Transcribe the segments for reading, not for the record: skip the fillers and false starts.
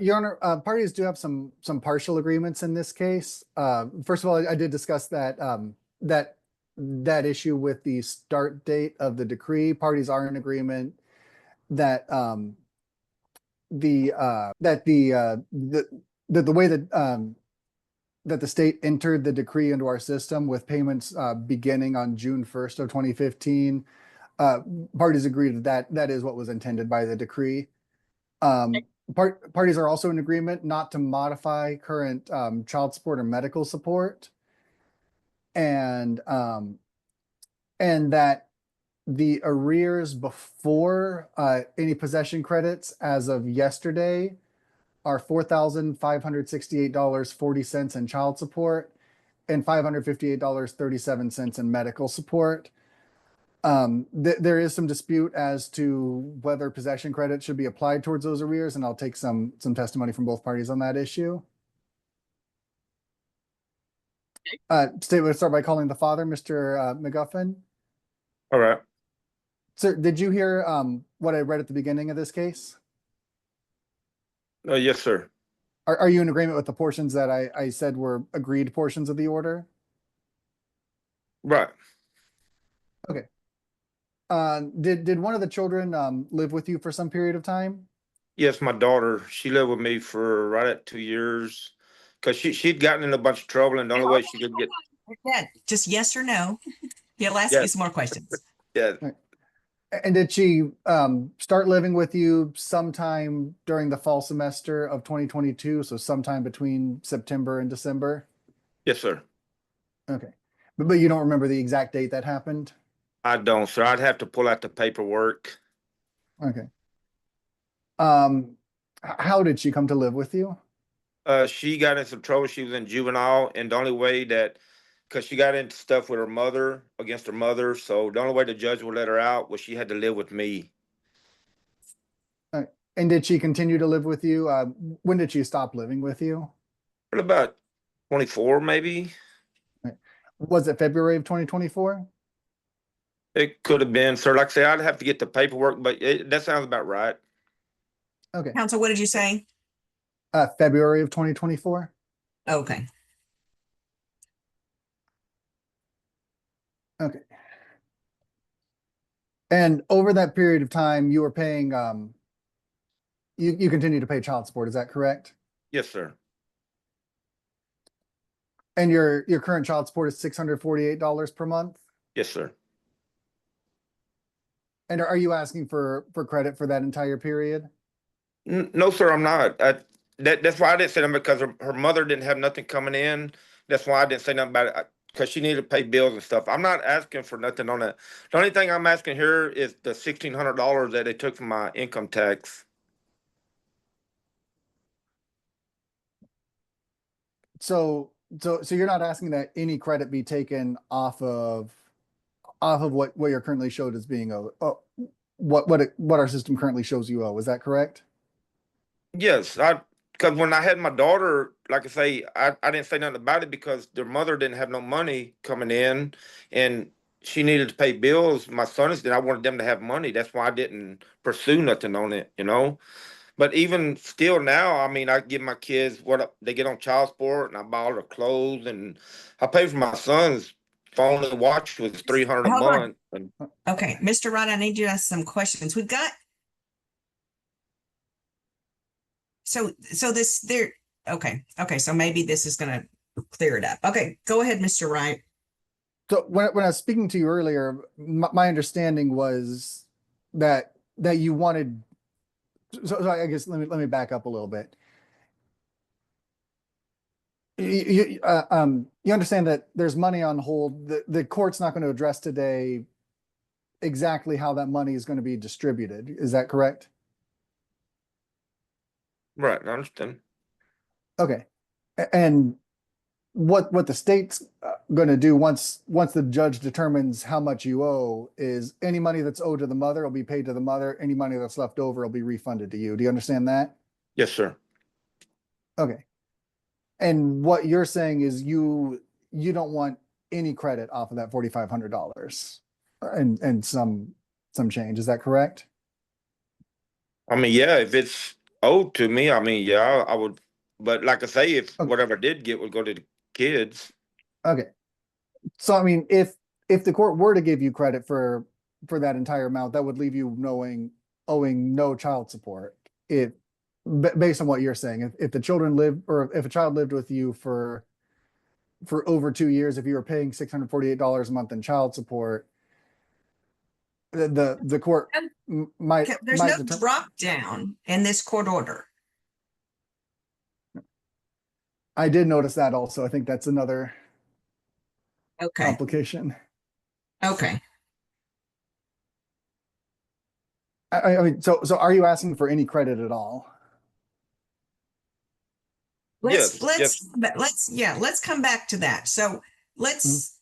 Your Honor, parties do have some partial agreements in this case. First of all, I did discuss that issue with the start date of the decree. Parties are in agreement that the way that the state entered the decree into our system with payments beginning on June 1st of 2015. Parties agreed that is what was intended by the decree. Parties are also in agreement not to modify current child support or medical support, and that the arrears before any possession credits as of yesterday are $4,568.40 in child support and $558.37 in medical support. There is some dispute as to whether possession credit should be applied towards those arrears, and I'll take some testimony from both parties on that issue. State would start by calling the father, Mr. Mcgoffin. All right. Sir, did you hear what I read at the beginning of this case? Yes, sir. Are you in agreement with the portions that I said were agreed portions of the order? Right. Okay. Did one of the children live with you for some period of time? Yes, my daughter. She lived with me for right at 2 years because she'd gotten in a bunch of trouble, and the only way she could get. Yeah, just yes or no. He'll ask you some more questions. Yeah. And did she start living with you sometime during the fall semester of 2022? So sometime between September and December? Yes, sir. Okay. But you don't remember the exact date that happened? I don't, sir. I'd have to pull out the paperwork. Okay. How did she come to live with you? She got in some trouble. She was in juvenile, and the only way because she got into stuff with her mother, against her mother, so the only way the judge would let her out was she had to live with me. And did she continue to live with you? When did she stop living with you? About 24, maybe. Was it February of 2024? It could have been, sir. Like I say, I'd have to get the paperwork, but that sounds about right. Okay. Counsel, what did you say? February of 2024. Okay. Okay. And over that period of time, you were paying, you continue to pay child support, is that correct? Yes, sir. And your current child support is $648 per month? Yes, sir. And are you asking for credit for that entire period? No, sir, I'm not. That's why I didn't say that, because her mother didn't have nothing coming in. That's why I didn't say nothing about it, because she needed to pay bills and stuff. I'm not asking for nothing on that. The only thing I'm asking here is the $1,600 that they took from my income tax. So you're not asking that any credit be taken off of what you're currently showed as being what our system currently shows you owe. Is that correct? Yes, because when I had my daughter, like I say, I didn't say nothing about it because their mother didn't have no money coming in, and she needed to pay bills. My sons did. I wanted them to have money. That's why I didn't pursue nothing on it, But even still now, I mean, I give my kids what they get on child support, and I buy all their clothes, and I pay for my son's phone and watch was $300 a month. Okay, Mr. Wright, I need you to ask some questions. We've got. So this there. Okay. So maybe this is going to clear it up. Okay, go ahead, Mr. Wright. So when I was speaking to you earlier, my understanding was that you wanted. So I guess let me back up a little bit. You understand that there's money on hold. The court's not going to address today exactly how that money is going to be distributed. Is that correct? Right, I understand. Okay. And what the state's going to do once the judge determines how much you owe is any money that's owed to the mother will be paid to the mother. Any money that's left over will be refunded to you. Do you understand that? Yes, sir. Okay. And what you're saying is you don't want any credit off of that $4,500 and some change. Is that correct? I mean, yeah, if it's owed to me, I mean, yeah, I would, but like I say, if Okay. whatever I did get would go to the kids. Okay. So I mean, if the court were to give you credit for that entire amount, that would leave you owing no child support. Based on what you're saying, if the children live, or if a child lived with you for over 2 years, if you were paying $648 a month in child support, the court might There's no determine. drop down in this court order. I did notice that also. I think that's another Okay, complication. okay. I mean, so are you asking for any credit at all? Yes, Let's come back to that. So let's, Mm-hmm.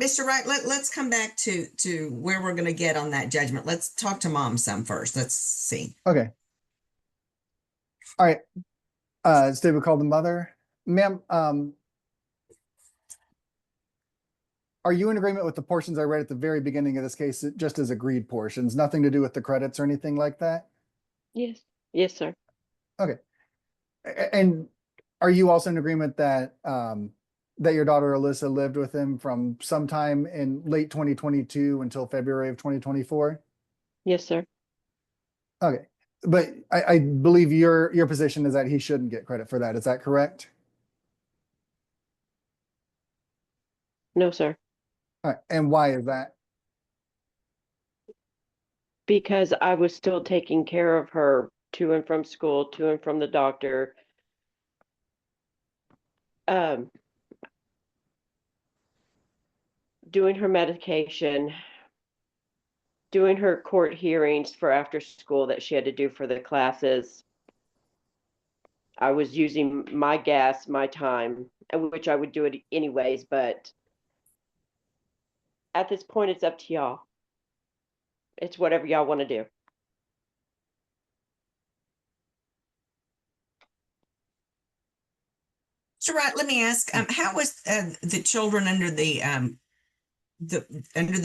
Mr. Wright, let's come back to where we're gonna get on that judgment. Let's talk to mom some first. Let's see. Okay. All right. It's David called the mother. Ma'am, are you in agreement with the portions I read at the very beginning of this case, just as agreed portions, nothing to do with the credits or anything like that? Yes. Yes, sir. Okay. And are you also in agreement that that your daughter Alyssa lived with him from sometime in late 2022 until February of 2024? Yes, sir. Okay. But I believe your position is that he shouldn't get credit for that. Is that correct? No, sir. All right. And why is that? Because I was still taking care of her to and from school, to and from the doctor. Doing her medication, doing her court hearings for after school that she had to do for the classes. I was using my gas, my time, which I would do it anyways, but at this point, it's up to y'all. It's whatever y'all want to do. So right, let me ask, how was the children under the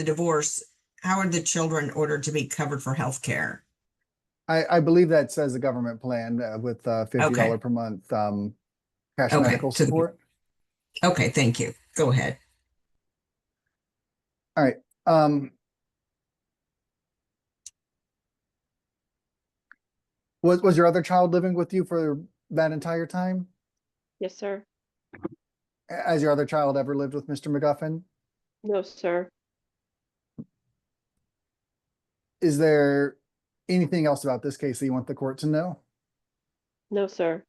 divorce, how are the children ordered to be covered for health care? I believe that says a government plan with $50 per month cash Okay, medical support. Okay, thank you. Go ahead. All right. Was your other child living with you for that entire time? Yes, sir. Has your other child ever lived with Mr. Mcgoffin? No, sir. Is there anything else about this case that you want the court to know? No, sir.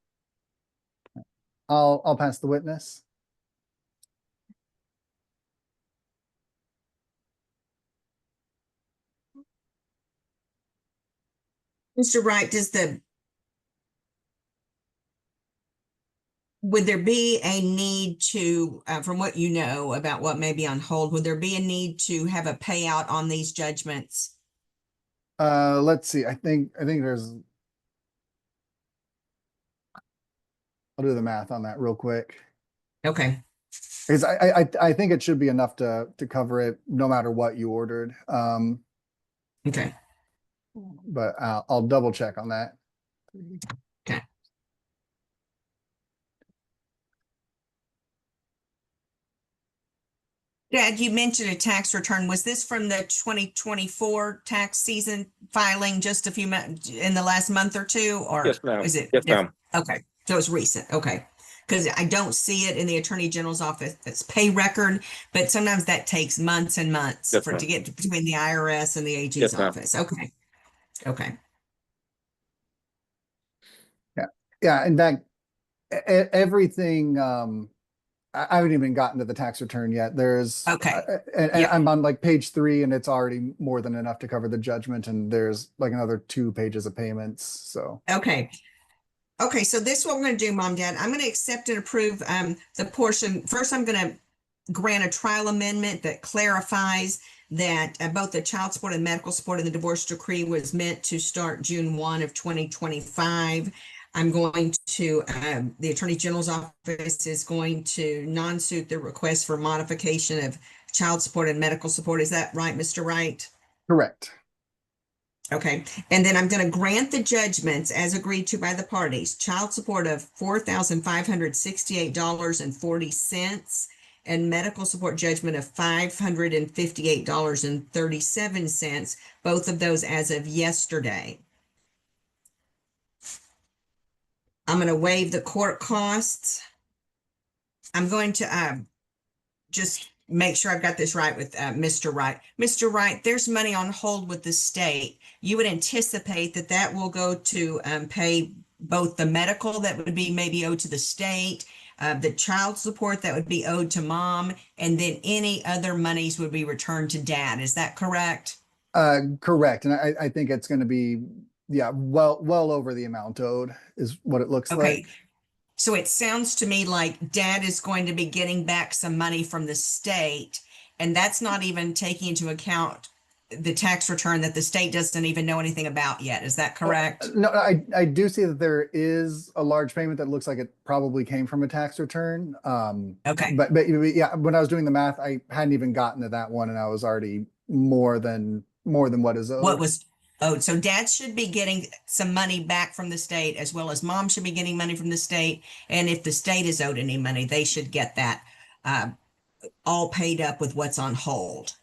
I'll pass the witness. Mr. Wright, would there be a need to, from what you know about what may be on hold, would there be a need to have a payout on these judgments? Let's see. I think there's. I'll do the math on that real quick. Okay. Because I think it should be enough to cover it no matter what you ordered. Okay. But I'll double check on that. Okay. Dad, you mentioned a tax return. Was this from the 2024 tax season filing just a few months in the last month or two, or Yes, ma'am. is it? Yes, ma'am. Okay, so it's recent. Okay, because I don't see it in the Attorney General's office. It's pay record, but sometimes that takes months and months Yes, for ma'am. to get between the IRS and the AG's Yes, ma'am. office. Okay, okay. Yeah, and that everything. I haven't even gotten to the tax return yet. There's Okay. And Yeah. I'm on like page 3, and it's already more than enough to cover the judgment. And there's like another 2 pages of payments. So Okay. Okay, so this is what we're going to do, Mom, Dad. I'm going to accept and approve the portion. First, I'm going to grant a trial amendment that clarifies that both the child support and medical support in the divorce decree was meant to start June 1 of 2025. I'm going to, the Attorney General's office is going to non-suit the request for modification of child support and medical support. Is that right, Mr. Wright? correct. Okay, and then I'm going to grant the judgments as agreed to by the parties. Child support of $4,568.40 and medical support judgment of $558.37, both of those as of yesterday. I'm going to waive the court costs. I'm going to just make sure I've got this right with Mr. Wright. Mr. Wright, there's money on hold with the state. You would anticipate that that will go to pay both the medical that would be maybe owed to the state, the child support that would be owed to mom, and then any other monies would be returned to dad. Is that correct? Correct. And I think it's going to be, yeah, well over the amount owed is what it looks Okay. like. So it sounds to me like dad is going to be getting back some money from the state, and that's not even taking into account the tax return that the state doesn't even know anything about yet. Is that correct? No, I do see that there is a large payment that looks like it probably came from a tax return. Okay. But yeah, when I was doing the math, I hadn't even gotten to that one, and I was already more than what is owed. What was owed? So dad should be getting some money back from the state, as well as mom should be getting money from the state. And if the state is owed any money, they should get that all paid up with what's on hold.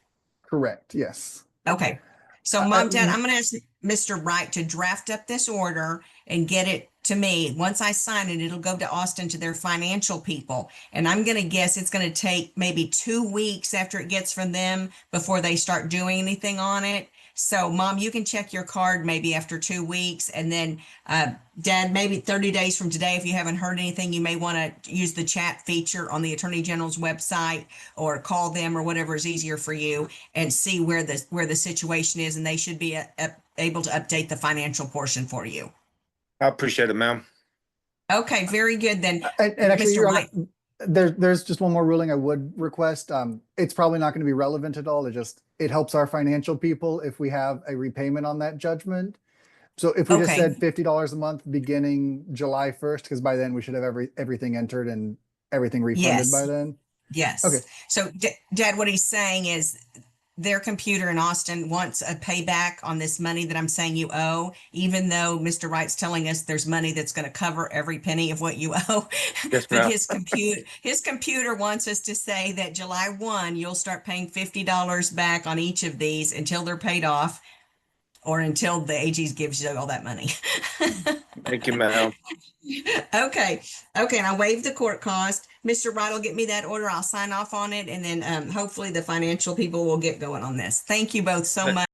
Correct. Yes. Okay. So mom, dad, I'm going to ask Mr. Wright to draft up this order and get it to me. Once I sign it, it'll go to Austin to their financial people. And I'm going to guess it's going to take maybe 2 weeks after it gets from them before they start doing anything on it. So mom, you can check your card maybe after 2 weeks. And then dad, maybe 30 days from today, if you haven't heard anything, you may want to use the chat feature on the Attorney General's website or call them or whatever is easier for you and see where the situation is. And they should be able to update the financial portion for you. I appreciate it, ma'am. Okay, very good then. And actually, Mr. Wright. there's just one more ruling I would request. It's probably not going to be relevant at all. It helps our financial people if we have a repayment on that judgment. So if we just said $50 a month beginning July 1st, because by then we should have everything entered and everything refunded by then. Yes. Okay. So dad, what he's saying is their computer in Austin wants a payback on this money that I'm saying you owe, even though Mr. Wright's telling us there's money that's going to cover every penny of what you owe. Yes, But ma'am. his computer wants us to say that July 1, you'll start paying $50 back on each of these until they're paid off or until the AGs gives you all that money. Thank you, ma'am. Okay. And I waive the court cost. Mr. Wright will get me that order. I'll sign off on it. And then hopefully the financial people will get going on this. Thank you both so much.